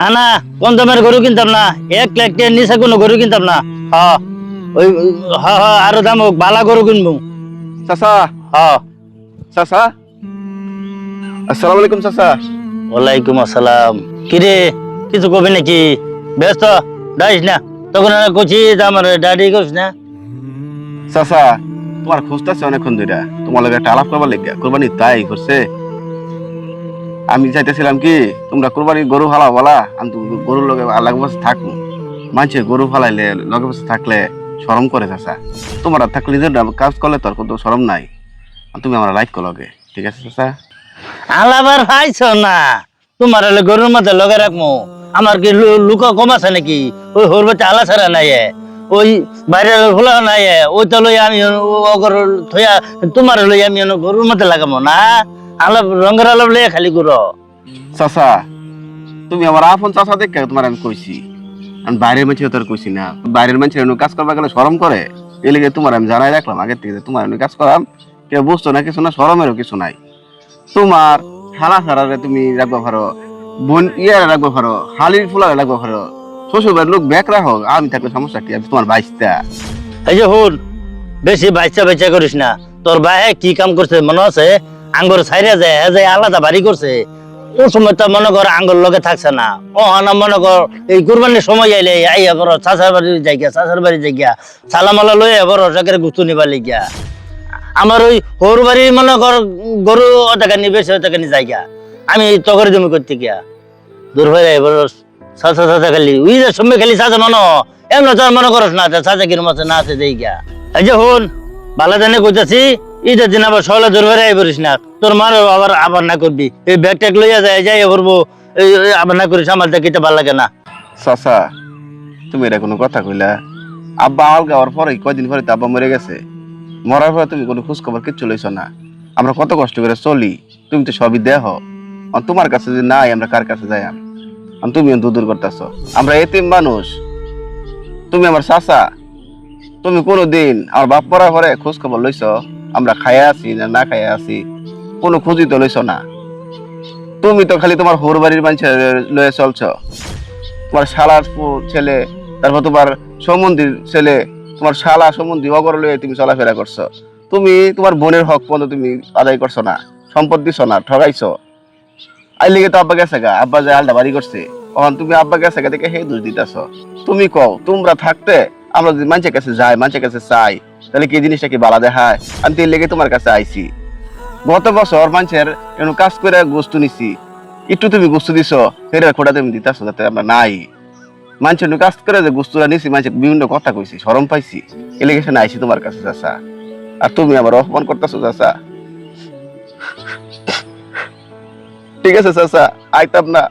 না না, কম দামের গরু কিনতাম না, 1 লাখ টাকার নিচে কোনো গরু কিনতাম না। হ্যাঁ ওই হ্যাঁ হ্যাঁ, আরো দাম হোক, বালা গরু কিনবো। চাচা হ্যাঁ। চাচা আসসালামু আলাইকুম চাচা। ওয়ালাইকুম আসসালাম। কিরে, কিছু কবি নাকি? ব্যস্ত ডাইস না, তখন কচি আমার ডাডি করিস না। চাচা তোমার খুঁজতেছে অনেকক্ষণ ধরে, তোমার লগে একটা আলাপ করবার লেগে কোরবানি তাই করছে। আমি চাইতেছিলাম কি তোমরা কোরবানি গরু ফালা বলা, আমি তো গরুর লগে আলাদা বসে থাকবো। মানুষে গরু ফালাইলে লগে বসে থাকলে শরম করে চাচা। তোমার আর থাকলে নিজের কাজ করলে তোর কোনো শরম নাই। আর তুমি আমার লাইক লগে, ঠিক আছে চাচা? আলাবার পাইছ না, তোমার হলে গরুর মধ্যে লগে রাখবো। আমার কি লুকা কম আছে নাকি? ওই হোর বাচ্চা আলা ছাড়া নাই, ওই বাইরে খোলা নাই, ওইটা লই আমি থইয়া তোমার লই আমি গরুর মধ্যে লাগাবো না। আলাপ রঙের আলাপ লইয়া খালি করো। চাচা তুমি আমার আপন চাচা দেখে তোমার আমি কইছি, আমি বাইরের মানুষের তোর কইছি না। বাইরের মানুষের কাজ করবা গেলে শরম করে, এই লেগে তোমার আমি জানাই রাখলাম আগে থেকে যে তোমার কাজ করাম। কেউ বুঝতো না কিছু না, শরমেরও কিছু নাই। তোমার হালা ছাড়ারে তুমি রাখবো পারো, বোন ইয়ারে রাখবো পারো, হালির ফুলারে রাখবো পারো, শ্বশুর বাড়ির লোক ব্যাক রাখো, আমি থাকলে সমস্যা কি? আমি তোমার বাইশটা। এই যে হুন, বেশি বাচ্চা বাচ্চা করিস না। তোর ভাই কি কাম করছে মনে আছে? আঙ্গুর ছাইরা যায় যে আলাদা বাড়ি করছে। ও সময় তো মনে কর আঙ্গুর লগে থাকছে না। ও না মনে কর এই কুরবানির সময় আইলে আইয়া বড় চাচার বাড়ির জায়গা, চাচার বাড়ির জায়গা সালামালা লইয়া বড় চাকরি গুস্তু নিবার লিগা। আমার ওই হোর বাড়ি মনে কর গরু অটাকানি বেশি অটাকানি জায়গা, আমি তগর জমি করতে গিয়া দূর হয়ে যায় বড় চাচা চাচা খালি ওই যে সময় খালি চাচা মনো এমন তোর মনে করস না চাচা কিরম আছে না আছে যাই গিয়া। এই যে হুন, ভালো জানে কইতাছি, ঈদের দিন আবার সকালে দূর হয়ে আইবরিস না। তোর মার আবার আবার না করবি, এই ব্যাগ ট্যাগ লইয়া যায় যাই করবো, আবার না করিস। আমার দেখিতে ভালো লাগে না। চাচা তুমি এটা কোনো কথা কইলা? আব্বা আলগা হওয়ার পরে কয়দিন পরে তো আব্বা মরে গেছে। মরার পরে তুমি কোনো খোঁজ খবর কিচ্ছু লইছ না। আমরা কত কষ্ট করে চলি, তুমি তো সবই দেহ। আর তোমার কাছে যদি নাই আমরা কার কাছে যাই? তুমি দূর করতেছ, আমরা এতিম মানুষ। তুমি আমার চাচা, তুমি কোনোদিন আমার বাপ পড়ার পরে খোঁজ খবর লইছ? আমরা খাইয়া আছি না না খাইয়া আছি কোনো খোঁজই তো লইছ না। তুমি তো খালি তোমার হোর বাড়ির মানুষ লয়ে চলছ, তোমার শালার ছেলে, তারপর তোমার সম্বন্ধীর ছেলে, তোমার শালা সম্বন্ধী অগর লয়ে তুমি চলাফেরা করছো। তুমি তোমার বোনের হক পর্যন্ত তুমি আদায় করছো না, সম্পদ দিছ না, ঠগাইছো। আই লিগে তো আব্বা গেছে গা, আব্বা যে আলটা বাড়ি করছে, তখন তুমি আব্বা গেছে গা দেখে হে দোষ দিতেছ। তুমি কও তোমরা থাকতে আমরা যদি মানুষের কাছে যাই, মানুষের কাছে চাই, তাহলে কি জিনিসটা কি বালা দেখায়? আমি তো এর লেগে তোমার কাছে আইছি। গত বছর মানুষের কাজ করে গোস্তু নিছি, একটু তুমি গোস্তু দিছ, ফের খোটা তুমি দিতেছ যাতে আমরা নাই। মানুষের কাজ করে যে গোস্তুরা নিছি, মানুষের বিভিন্ন কথা কইছি, শরম পাইছি, এ লেগে সে আইছি তোমার কাছে চাচা। আর তুমি আমার অপমান করতেছো চাচা। ঠিক আছে চাচা, আইতাম না।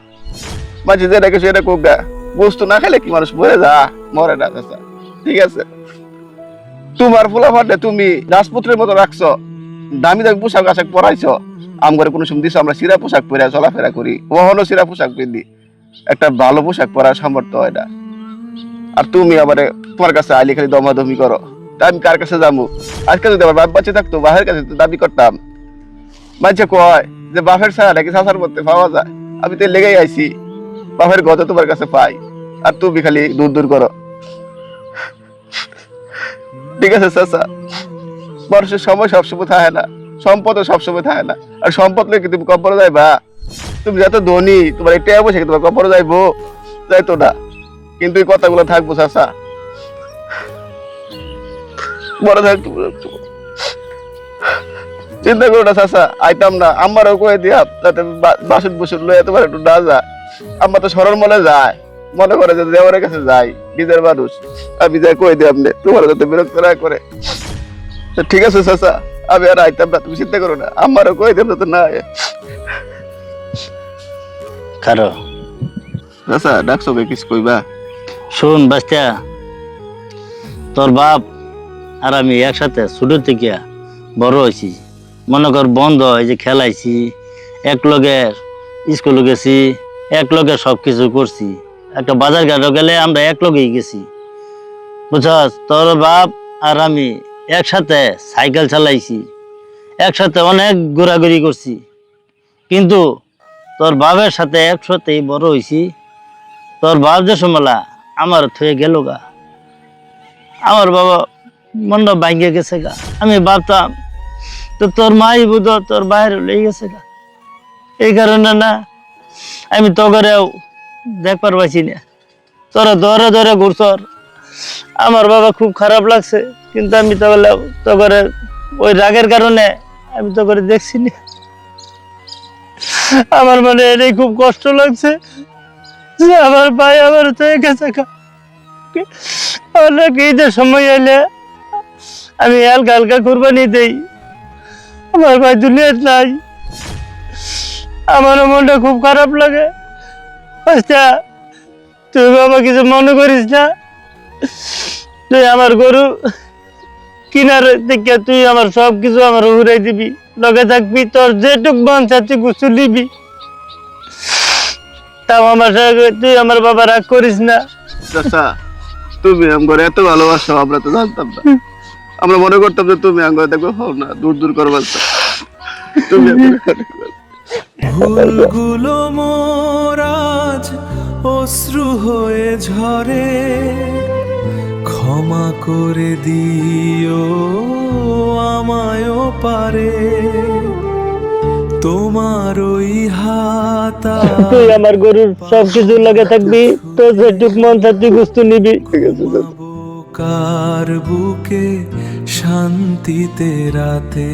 মাঝে যেটা কিছু এটা কোক গা, গোস্ত না খেলে কি মানুষ মরে যা? মরে না চাচা, ঠিক আছে? তোমার ফুলাফাটে তুমি রাজপুত্রের মতো রাখছো, দামি দামি পোশাক আশাক পরাইছো। আম করে কোনো সময় দিছো আমরা সিরা পোশাক পরে চলাফেরা করি, ওহনো সিরা পোশাক পিন্দি, একটা ভালো পোশাক পরার সামর্থ্য হয় না। আর তুমি আমারে তোমার কাছে আইলে খালি দমাদমি করো, তা আমি কার কাছে যাবো? আজকে যদি আমার বাপ বাচ্চা থাকতো, বাপের কাছে তো দাবি করতাম। বাচ্চা কয় যে বাপের ছাড়া নাকি চাচার মধ্যে পাওয়া যায়, আমি তো লেগেই আইছি বাপের গত তোমার কাছে পাই, আর তুমি খালি দূর দূর করো। ঠিক আছে চাচা, মানুষের সময় সবসময় থাকে না, সম্পদও সবসময় থাকে না। আর সম্পদ লেগে তুমি কবরে যাইবা? তুমি যত ধনী, তোমার একটা বসে তোমার কবরে যাইবো? যাইতো না। কিন্তু এই কথাগুলো থাকবো চাচা, বড় থাকতো। চিন্তা করো না চাচা, আইতাম না। আমারও কয়ে দিয়া যাতে বাসন বুসন লয়ে তোমার একটু না যা। আমার তো সরল মনে যায়, মনে করে যে দেওয়ারের কাছে যাই, নিজের মানুষ। আমি যাই কয়ে দিই আপনি, তোমার যাতে বিরক্ত না করে। ঠিক আছে চাচা, আমি আর আইতাম না, তুমি চিন্তা করো না। আমারও কয়ে দিলাম তো না। কারো চাচা ডাকছো কিছু কইবা? শোন বাচ্চা, তোর বাপ আর আমি একসাথে ছোট থেকে বড় হয়েছি। মনে কর বন্ধ এই যে খেলাইছি, এক লগে স্কুলে গেছি, এক লগে সবকিছু করছি। একটা বাজার ঘাটও গেলে আমরা এক লগেই গেছি, বুঝছস? তোর বাপ আর আমি একসাথে সাইকেল চালাইছি, একসাথে অনেক ঘোরাঘুরি করছি। কিন্তু তোর বাপের সাথে একসাথেই বড় হয়েছি, তোর বাপ যে সমলা আমার থয়ে গেল গা, আমার বাবা মনটা ভাঙ্গে গেছে গা। আমি ভাবতাম তো তোর মাই বুধ তোর বাইরে লেগে গেছে গা, এই কারণে না আমি তো করেও দেখবার পাইছি না। তোরা ধরে ধরে ঘুরছর, আমার বাবা খুব খারাপ লাগছে, কিন্তু আমি তো করে ওই রাগের কারণে আমি তো করে দেখছি না। আমার মানে এটাই খুব কষ্ট লাগছে যে আমার ভাই আমার তো গেছে গা। অনেক ঈদের সময় এলে আমি হালকা হালকা কুরবানি দেই, আমার ভাই দুনিয়াত নাই, আমার মনটা খুব খারাপ লাগে। আচ্ছা তুই বাবা কিছু মনে করিস না, তুই আমার গরু কিনার থেকে তুই আমার সব কিছু আমার উড়াই দিবি, লগে থাকবি, তোর যেটুক মন চাচ্ছি কিছু নিবি, তাও আমার সঙ্গে তুই আমার বাবা রাগ করিস না। চাচা তুমি আমার এত ভালোবাসো আমরা তো জানতাম না, আমরা মনে করতাম যে তুমি আমার দেখো হও না দূর দূর করবার তুমি ভুলগুলো মোরাজ অশ্রু হয়ে ঝরে, ক্ষমা করে দিও আমায়ও পারে, তোমার ওই হাতা তুই আমার গরুর সব কিছু লগে থাকবি, তোর যেটুক মন চাচ্ছি গুস্তু নিবি। কার বুকে শান্তিতে রাতে।